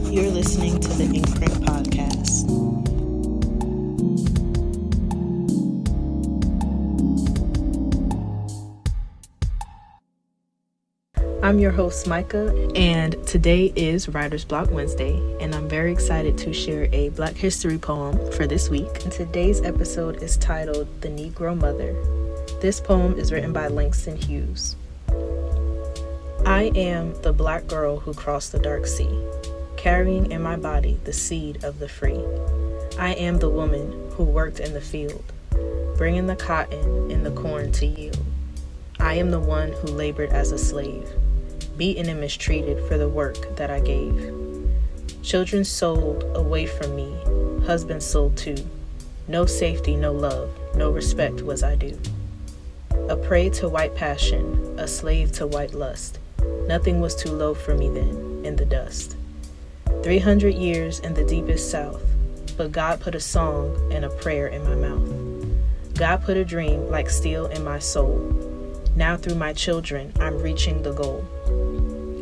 You're listening to the Imprint Podcast. I'm your host, Micah, and today is Writer's Block Wednesday, and I'm very excited to share a Black History poem for this week. And today's episode is titled The Negro Mother. This poem is written by Langston Hughes. I am the black girl who crossed the dark sea, carrying in my body the seed of the free. I am the woman who worked in the field, bringing the cotton and the corn to yield. I am the one who labored as a slave, beaten and mistreated for the work that I gave. Children sold away from me, husbands sold too. No safety, no love, no respect was I due. A prey to white passion, a slave to white lust. Nothing was too low for me then, in the dust. 300 years in the deepest south, but God put a song and a prayer in my mouth. God put a dream like steel in my soul. Now through my children, I'm reaching the goal.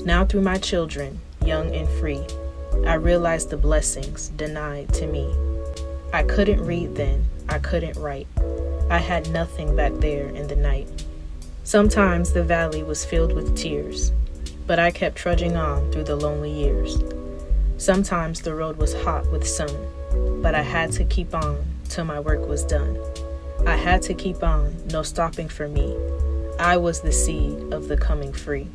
Now through my children, young and free, I realized the blessings denied to me. I couldn't read then, I couldn't write. I had nothing back there in the night. Sometimes the valley was filled with tears, but I kept trudging on through the lonely years. Sometimes the road was hot with sun, but I had to keep on till my work was done. I had to keep on, no stopping for me. I was the seed of the coming free.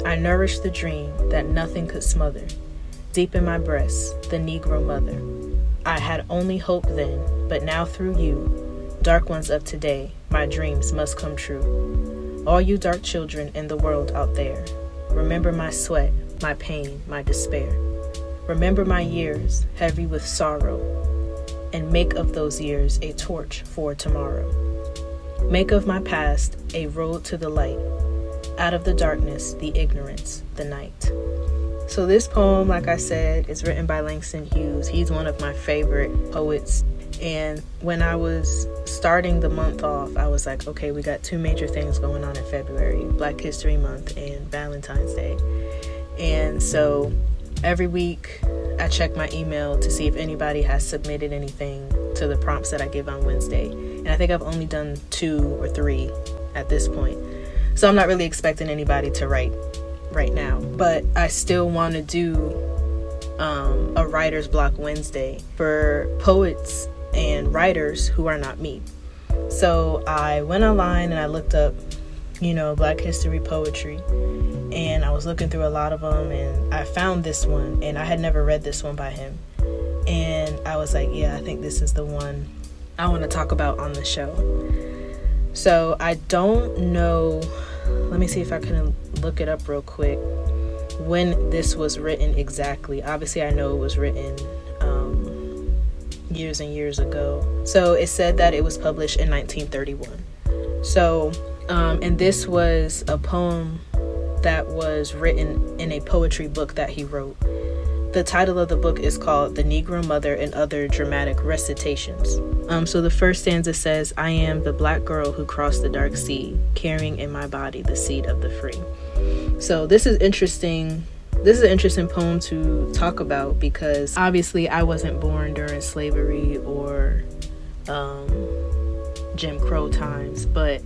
I nourished the dream that nothing could smother. Deep in my breast, the Negro mother. I had only hope then, but now through you, dark ones of today, my dreams must come true. All you dark children in the world out there, remember my sweat, my pain, my despair. Remember my years, heavy with sorrow, and make of those years a torch for tomorrow. Make of my past a road to the light, out of the darkness, the ignorance, the night. So this poem, like I said, is written by Langston Hughes. He's one of my favorite poets. And when I was starting the month off, I was like, okay, we got two major things going on in February, Black History Month and Valentine's Day. And so every week I check my email to see if anybody has submitted anything to the prompts that I give on Wednesday. And I think I've only done 2 or 3 at this point. So I'm not really expecting anybody to write right now. But I still want to do a Writer's Block Wednesday for poets and writers who are not me. So I went online and I looked up, Black history poetry, and I was looking through a lot of them, and I found this one, and I had never read this one by him, and I was like, yeah, I think this is the one I want to talk about on the show. So I don't know, let me see if I can look it up real quick when this was written exactly. Obviously I know it was written years and years ago. So it said that it was published in 1931. So and this was a poem that was written in a poetry book that he wrote. The title of the book is called The Negro Mother and Other Dramatic Recitations. So the first stanza says, I am the black girl who crossed the dark sea, carrying in my body the seed of the free. So this is interesting. This is an interesting poem to talk about because obviously I wasn't born during slavery or Jim Crow times, but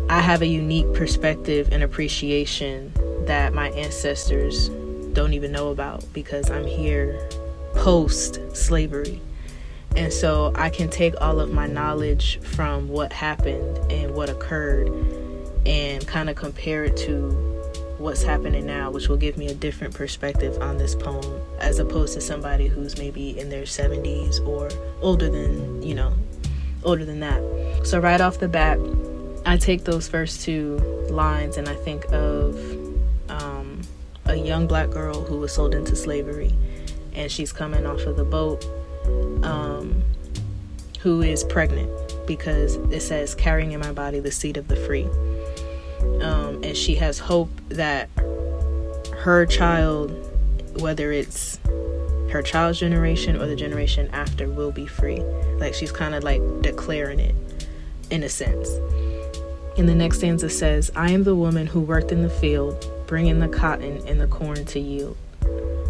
I have a unique perspective and appreciation that my ancestors don't even know about because I'm here post-slavery. And so I can take all of my knowledge from what happened and what occurred and kind of compare it to what's happening now, which will give me a different perspective on this poem as opposed to somebody who's maybe in their 70s or older than that. So right off the bat, I take those first 2 lines and I think of a young black girl who was sold into slavery, and she's coming off of the boat, who is pregnant because it says carrying in my body the seed of the free. And she has hope that her child, whether it's her child's generation or the generation after, will be free. Like she's kind of like declaring it in a sense. And the next stanza says, I am the woman who worked in the field, bringing the cotton and the corn to yield.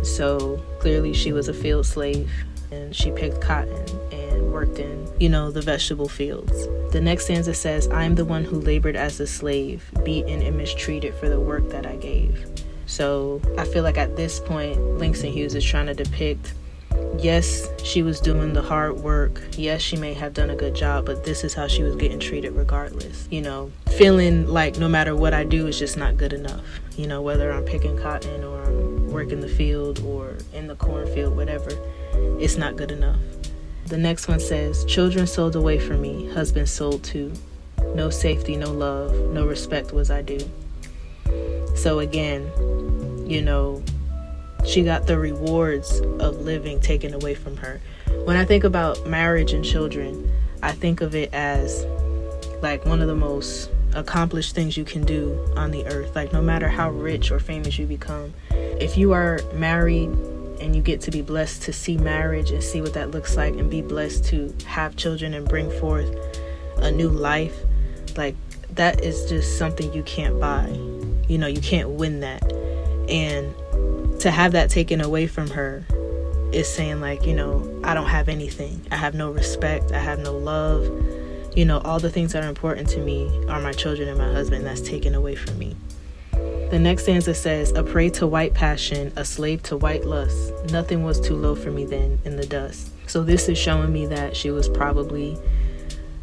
So clearly she was a field slave, and she picked cotton and worked in, the vegetable fields. The next stanza says, I am the one who labored as a slave, beaten and mistreated for the work that I gave. So I feel like at this point, Langston Hughes is trying to depict, yes, she was doing the hard work. Yes, she may have done a good job, but this is how she was getting treated regardless. Feeling like no matter what I do, it's just not good enough. Whether I'm picking cotton or I'm working the field or in the cornfield, whatever, it's not good enough. The next one says, children sold away from me, husband sold too. No safety, no love, no respect was I due. So again, she got the rewards of living taken away from her. When I think about marriage and children, I think of it as like one of the most accomplished things you can do on the earth. Like no matter how rich or famous you become, if you are married and you get to be blessed to see marriage and see what that looks like and be blessed to have children and bring forth a new life, like that is just something you can't buy. You can't win that. And to have that taken away from her is saying like, I don't have anything. I have no respect. I have no love. All the things that are important to me are my children and my husband. That's taken away from me. The next stanza says, a prey to white passion, a slave to white lust. Nothing was too low for me then in the dust. So this is showing me that she was probably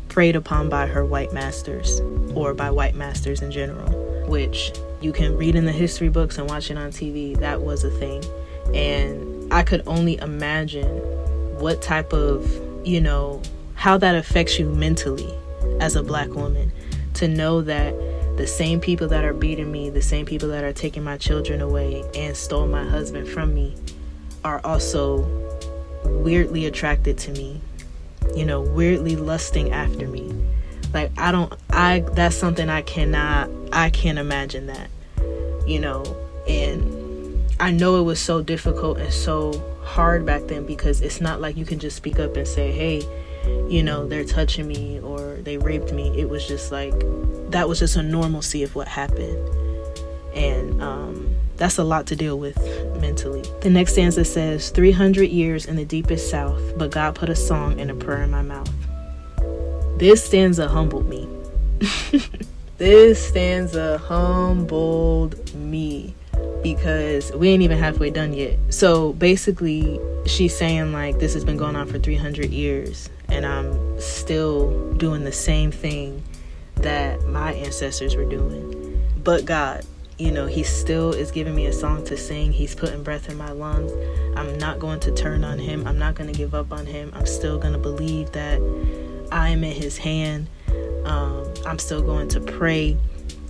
preyed upon by her white masters, or by white masters in general, which you can read in the history books and watch it on TV. That was a thing. And I could only imagine what type of, how that affects you mentally as a black woman, to know that the same people that are beating me, the same people that are taking my children away and stole my husband from me, are also weirdly attracted to me, weirdly lusting after me. Like that's something I can't imagine that, and I know it was so difficult and so hard back then, because it's not like you can just speak up and say, hey, they're touching me or they raped me. It was just like, that was just a normalcy of what happened. And that's a lot to deal with mentally. The next stanza says, 300 years in the deepest south, but God put a song and a prayer in my mouth. This stanza humbled me. This stanza humbled me, because we ain't even halfway done yet. So basically she's saying like, this has been going on for 300 years and I'm still doing the same thing that my ancestors were doing. But God, he still is giving me a song to sing. He's putting breath in my lungs. I'm not going to turn on him. I'm not going to give up on him. I'm still going to believe that I am in his hand. I'm still going to pray.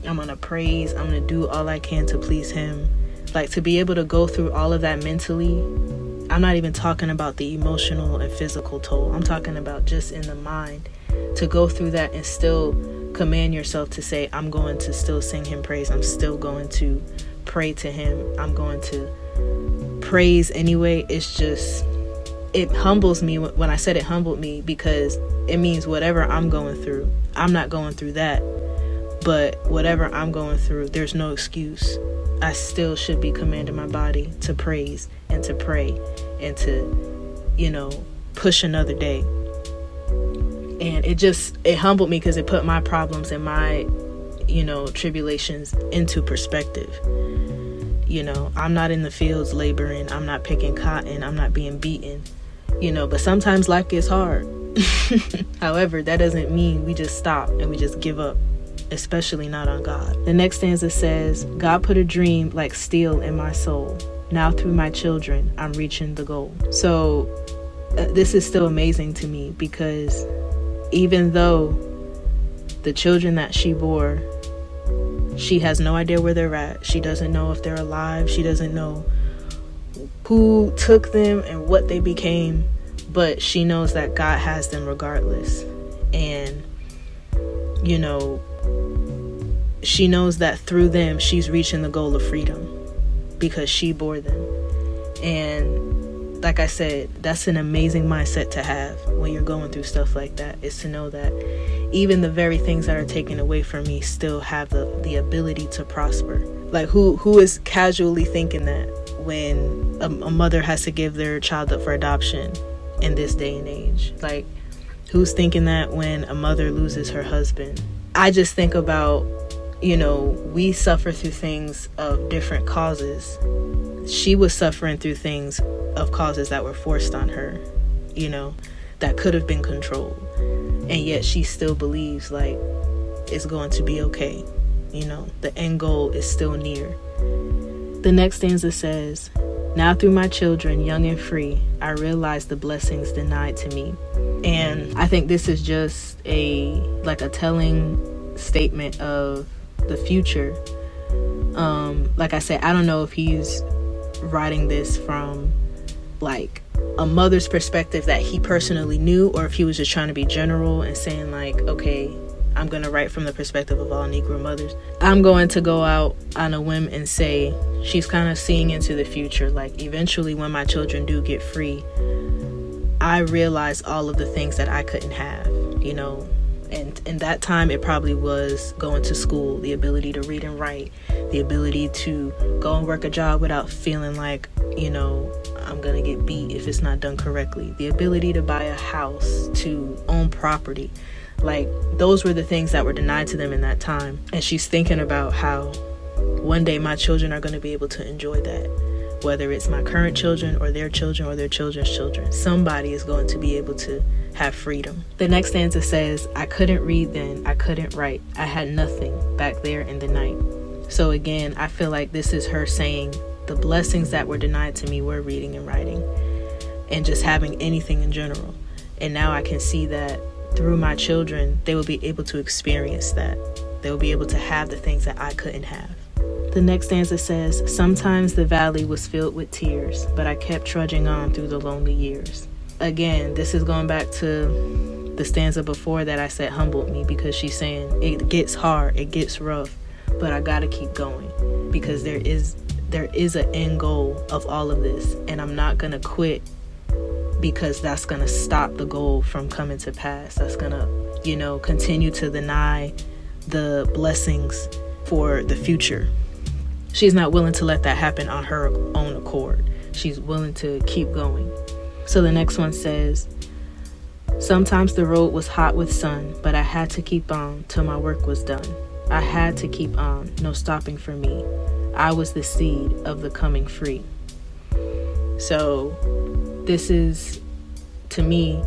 I'm going to praise. I'm going to do all I can to please him. Like, to be able to go through all of that mentally, I'm not even talking about the emotional and physical toll. I'm talking about just in the mind, to go through that and still command yourself to say, I'm going to still sing him praise. I'm still going to pray to him. I'm going to praise anyway. It's just, it humbles me. When I said it humbled me, because it means whatever I'm going through, I'm not going through that. But whatever I'm going through, there's no excuse. I still should be commanding my body to praise and to pray and to, push another day. And it humbled me, because it put my problems and my, tribulations into perspective. I'm not in the fields laboring. I'm not picking cotton. I'm not being beaten, but sometimes life gets hard. However, that doesn't mean we just stop and we just give up, especially not on God. The next stanza says, God put a dream like steel in my soul. Now through my children, I'm reaching the goal. So this is still amazing to me, because even though the children that she bore, she has no idea where they're at. She doesn't know if they're alive. She doesn't know who took them and what they became, but she knows that God has them regardless. And, she knows that through them, she's reaching the goal of freedom, because she bore them. And like I said, that's an amazing mindset to have when you're going through stuff like that, is to know that even the very things that are taken away from me still have the ability to prosper. Like, who is casually thinking that when a mother has to give their child up for adoption in this day and age. Like, who's thinking that when a mother loses her husband? I just think about, we suffer through things of different causes. She was suffering through things of causes that were forced on her, that could have been controlled. And yet she still believes like it's going to be okay. The end goal is still near. The next stanza says, "Now through my children, young and free, I realize the blessings denied to me." And I think this is just a telling statement of the future. Like I said, I don't know if he's writing this from like a mother's perspective that he personally knew, or if he was just trying to be general and saying like, okay, I'm going to write from the perspective of all Negro mothers. I'm going to go out on a whim and say she's kind of seeing into the future. Like, eventually when my children do get free, I realize all of the things that I couldn't have, and in that time it probably was going to school, the ability to read and write, the ability to go and work a job without feeling like, I'm going to get beat if it's not done correctly, the ability to buy a house, to own property. Like, those were the things that were denied to them in that time. And she's thinking about how one day my children are going to be able to enjoy that. Whether it's my current children or their children's children. Somebody is going to be able to have freedom. The next stanza says, "I couldn't read then, I couldn't write. I had nothing back there in the night." So again, I feel like this is her saying the blessings that were denied to me were reading and writing and just having anything in general. And now I can see that through my children, they will be able to experience that. They will be able to have the things that I couldn't have. The next stanza says, "Sometimes the valley was filled with tears, but I kept trudging on through the lonely years." Again, this is going back to the stanza before that I said humbled me, because she's saying it gets hard, it gets rough, but I gotta keep going because there is an end goal of all of this, and I'm not gonna quit because that's gonna stop the goal from coming to pass. That's gonna, continue to deny the blessings for the future. She's not willing to let that happen on her own accord. She's willing to keep going. So the next one says, "Sometimes the road was hot with sun, but I had to keep on till my work was done. I had to keep on, no stopping for me. I was the seed of the coming free." So this is, to me,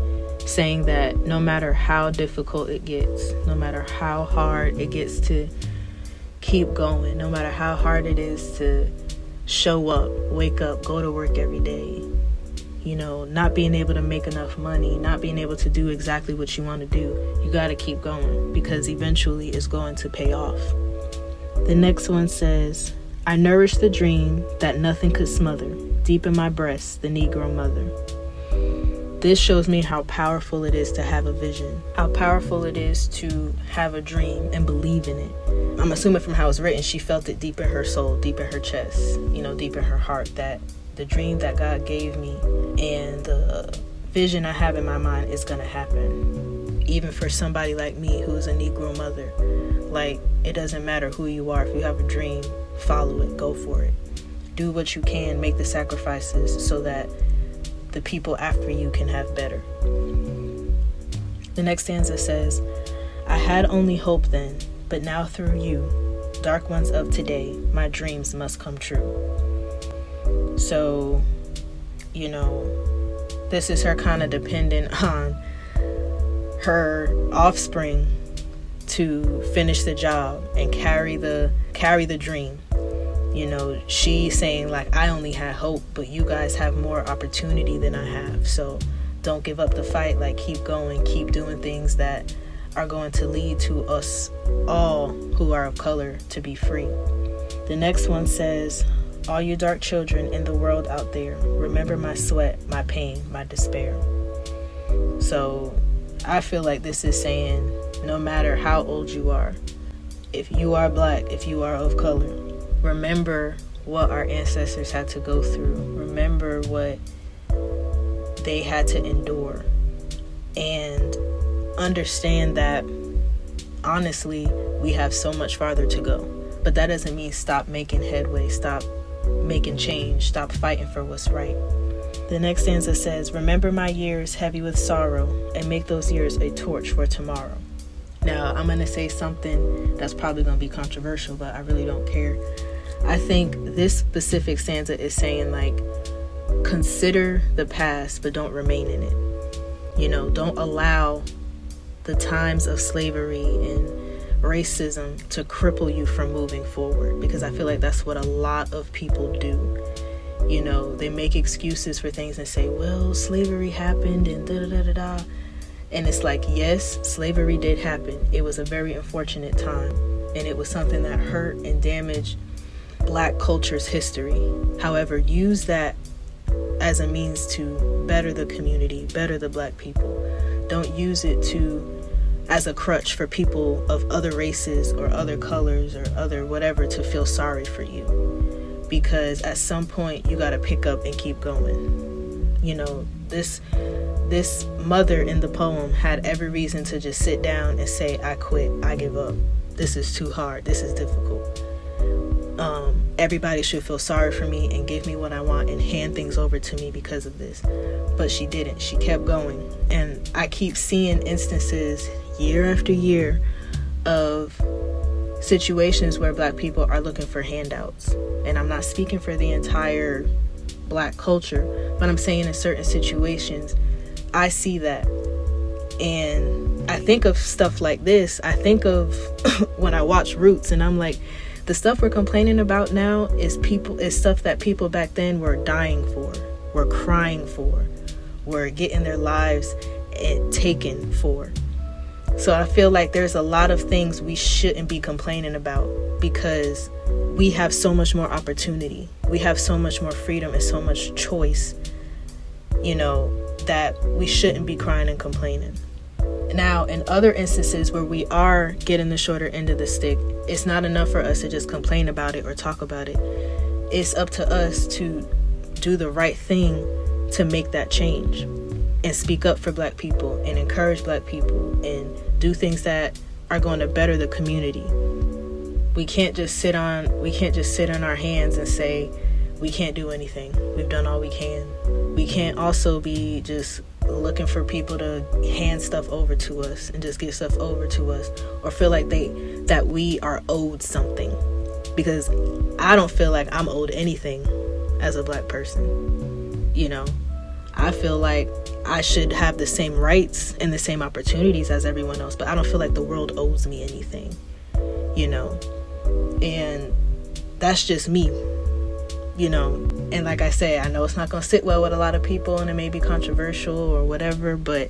saying that no matter how difficult it gets, no matter how hard it gets to keep going, no matter how hard it is to show up, wake up, go to work every day, not being able to make enough money, not being able to do exactly what you want to do, you got to keep going because eventually it's going to pay off. The next one says, "I nourished the dream that nothing could smother, deep in my breast, the Negro mother." This shows me how powerful it is to have a vision, how powerful it is to have a dream and believe in it. I'm assuming from how it's written, she felt it deep in her soul, deep in her chest, deep in her heart, that the dream that God gave me and the vision I have in my mind is going to happen. Even for somebody like me who's a Negro mother, like, it doesn't matter who you are. If you have a dream, follow it, go for it. Do what you can, make the sacrifices so that the people after you can have better. The next stanza says, "I had only hope then, but now through you, dark ones of today, my dreams must come true." So, this is her kind of dependent on her offspring to finish the job and carry the dream. She's saying like, I only had hope, but you guys have more opportunity than I have. So don't give up the fight. Like, keep going, keep doing things that are going to lead to us all who are of color to be free. The next one says, "All you dark children in the world out there, remember my sweat, my pain, my despair." So I feel like this is saying, no matter how old you are, if you are black, if you are of color, remember what our ancestors had to go through. Remember what they had to endure. And understand that, honestly, we have so much farther to go. But that doesn't mean stop making headway, stop making change, stop fighting for what's right. The next stanza says, remember my years heavy with sorrow, and make those years a torch for tomorrow. Now, I'm going to say something that's probably going to be controversial, but I really don't care. I think this specific stanza is saying, like, consider the past, but don't remain in it. You know, don't allow the times of slavery and racism to cripple you from moving forward, because I feel like that's what a lot of people do. You know, they make excuses for things and say, well, slavery happened and da-da-da-da-da. And it's like, yes, slavery did happen. It was a very unfortunate time. And it was something that hurt and damaged Black culture's history. However, use that as a means to better the community, better the Black people. Don't use it as a crutch for people of other races or other colors or other whatever to feel sorry for you. Because at some point you got to pick up and keep going. You know, this mother in the poem had every reason to just sit down and say, I quit, I give up. This is too hard. This is difficult. Everybody should feel sorry for me and give me what I want and hand things over to me because of this. But she didn't. She kept going. And I keep seeing instances year after year of situations where Black people are looking for handouts. And I'm not speaking for the entire Black culture, but I'm saying in certain situations, I see that. And I think of stuff like this. I think of when I watch Roots, and I'm like, the stuff we're complaining about now is stuff that people back then were dying for, were crying for, were getting their lives taken for. So I feel like there's a lot of things we shouldn't be complaining about, because we have so much more opportunity. We have so much more freedom and so much choice, you know, that we shouldn't be crying and complaining. Now, in other instances where we are getting the shorter end of the stick, it's not enough for us to just complain about it or talk about it. It's up to us to do the right thing to make that change and speak up for Black people and encourage Black people and do things that are going to better the community. We can't just sit on our hands and say we can't do anything. We've done all we can. We can't also be just looking for people to hand stuff over to us and just give stuff over to us, or feel like that we are owed something, because I don't feel like I'm owed anything as a Black person. You know, I feel like I should have the same rights and the same opportunities as everyone else, but I don't feel like the world owes me anything, you know. And that's just me, you know. And like I say, I know it's not going to sit well with a lot of people and it may be controversial or whatever, but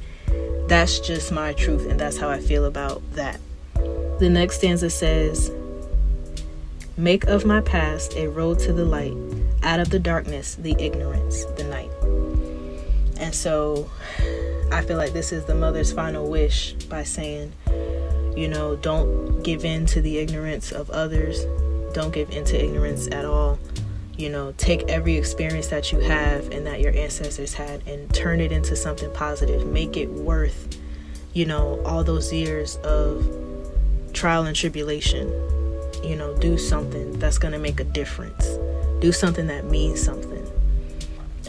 that's just my truth, and that's how I feel about that. The next stanza says, make of my past a road to the light, out of the darkness, the ignorance, the night. And so I feel like this is the mother's final wish by saying, you know, don't give in to the ignorance of others. Don't give in to ignorance at all. You know, take every experience that you have and that your ancestors had and turn it into something positive. Make it worth, you know, all those years of trial and tribulation. You know, do something that's going to make a difference. Do something that means something.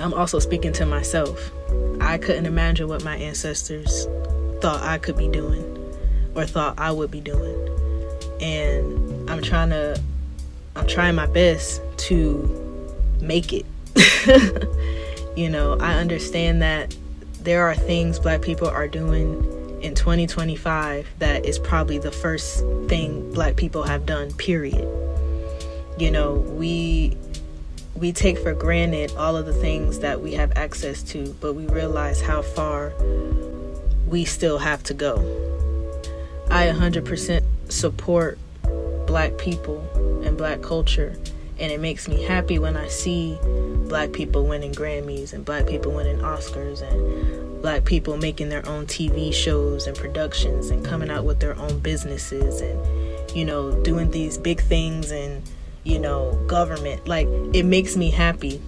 I'm also speaking to myself. I couldn't imagine what my ancestors thought I could be doing or thought I would be doing. And I'm trying my best to make it. You know, I understand that there are things Black people are doing in 2025 that is probably the first thing Black people have done, period. You know, we take for granted all of the things that we have access to, but we realize how far we still have to go. I 100% support Black people and Black culture, and it makes me happy when I see Black people winning Grammys and Black people winning Oscars and Black people making their own TV shows and productions and coming out with their own businesses and, you know, doing these big things and, you know, government. Like, it makes me happy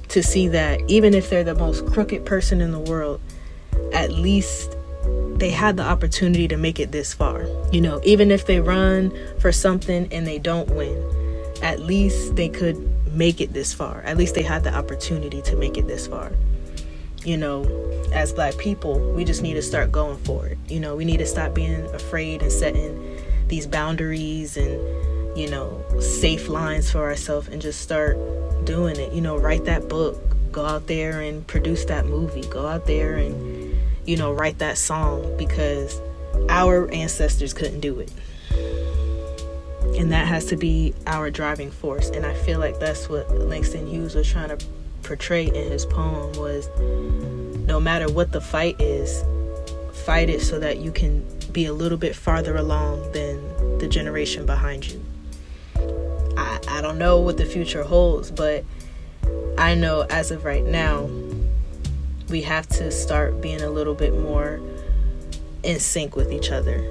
to see that even if they're the most crooked person in the world, at least they had the opportunity to make it this far. You know, even if they run for something and they don't win, at least they could make it this far. At least they had the opportunity to make it this far. You know, as Black people, we just need to start going for it. You know, we need to stop being afraid and setting these boundaries and, you know, safe lines for ourselves, and just start doing it. You know, write that book, go out there and produce that movie, go out there and, you know, write that song, because our ancestors couldn't do it. And that has to be our driving force. And I feel like that's what Langston Hughes was trying to portray in his poem, was no matter what the fight is, fight it so that you can be a little bit farther along than the generation behind you. I don't know what the future holds, but I know as of right now, we have to start being a little bit more in sync with each other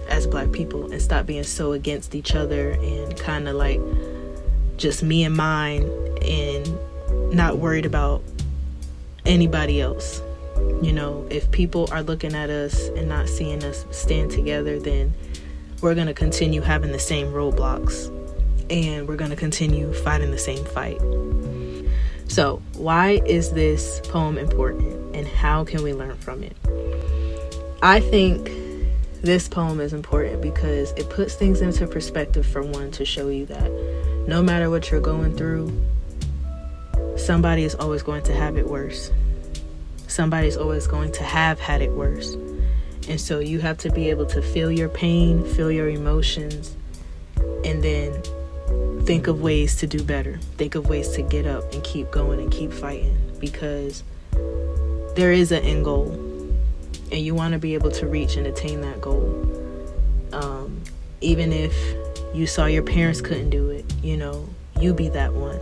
as Black people, and stop being so against each other and kind of like just me and mine, and not worried about anybody else. You know, if people are looking at us and not seeing us stand together, then we're going to continue having the same roadblocks, and we're going to continue fighting the same fight. So why is this poem important, and how can we learn from it? I think this poem is important because it puts things into perspective, for one, to show you that no matter what you're going through, somebody is always going to have it worse. Somebody's always going to have had it worse. And so you have to be able to feel your pain, feel your emotions, and then think of ways to do better. Think of ways to get up and keep going and keep fighting, because there is an end goal, and you want to be able to reach and attain that goal. Even if you saw your parents couldn't do it, you know, you be that one.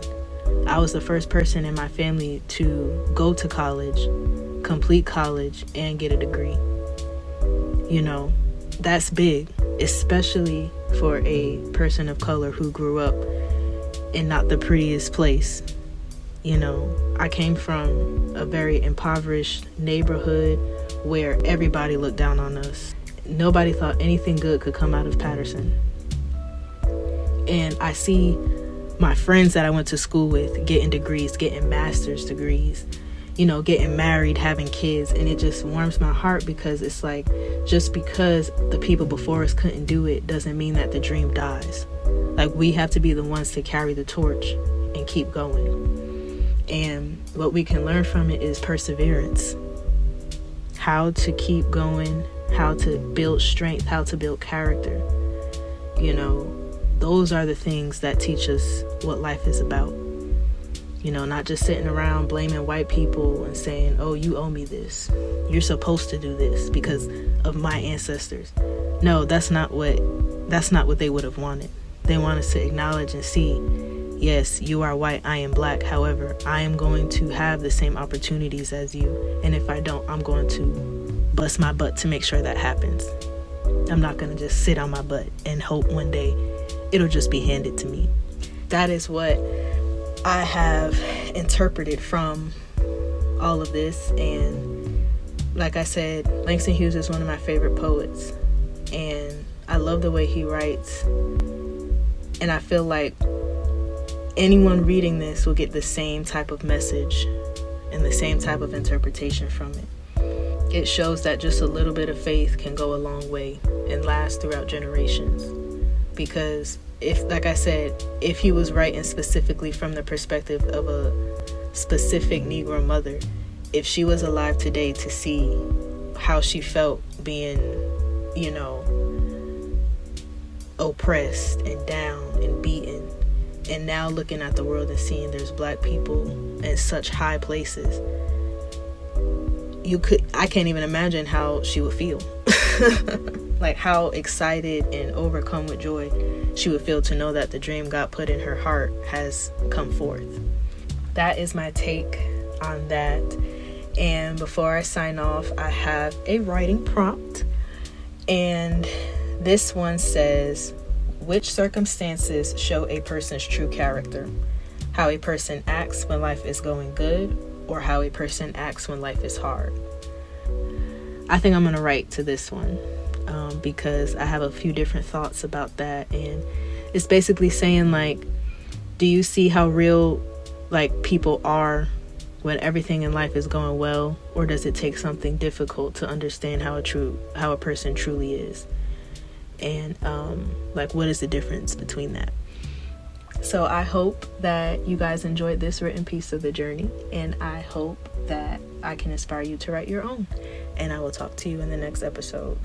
I was the first person in my family to go to college, complete college, and get a degree. You know, that's big, especially for a person of color who grew up in not the prettiest place. You know, I came from a very impoverished neighborhood where everybody looked down on us. Nobody thought anything good could come out of Patterson. And I see my friends that I went to school with getting degrees, getting master's degrees, you know, getting married, having kids. And it just warms my heart, because it's like, just because the people before us couldn't do it doesn't mean that the dream dies. Like, we have to be the ones to carry the torch and keep going. And what we can learn from it is perseverance. How to keep going, how to build strength, how to build character. You know, those are the things that teach us what life is about. You know, not just sitting around blaming white people and saying, oh, you owe me this. You're supposed to do this because of my ancestors. No, that's not what they would have wanted. They want us to acknowledge and see, yes, you are white, I am Black. However, I am going to have the same opportunities as you. And if I don't, I'm going to bust my butt to make sure that happens. I'm not going to just sit on my butt and hope one day it'll just be handed to me. That is what I have interpreted from all of this. And like I said, Langston Hughes is one of my favorite poets, and I love the way he writes. And I feel like anyone reading this will get the same type of message and the same type of interpretation from it. It shows that just a little bit of faith can go a long way and last throughout generations. Because if, like I said, if he was writing specifically from the perspective of a specific Negro mother, if she was alive today to see how she felt being, you know, oppressed and down and beaten, and now looking at the world and seeing there's Black people in such high places, I can't even imagine how she would feel. Like how excited and overcome with joy she would feel to know that the dream God put in her heart has come forth. That is my take on that. And before I sign off, I have a writing prompt. And this one says, which circumstances show a person's true character? How a person acts when life is going good, or how a person acts when life is hard? I think I'm going to write to this one because I have a few different thoughts about that. And it's basically saying, like, Do you see how real like people are when everything in life is going well, or does it take something difficult to understand how a person truly is? And like, what is the difference between that? So I hope that you guys enjoyed this written piece of the journey, and I hope that I can inspire you to write your own. And I will talk to you in the next episode.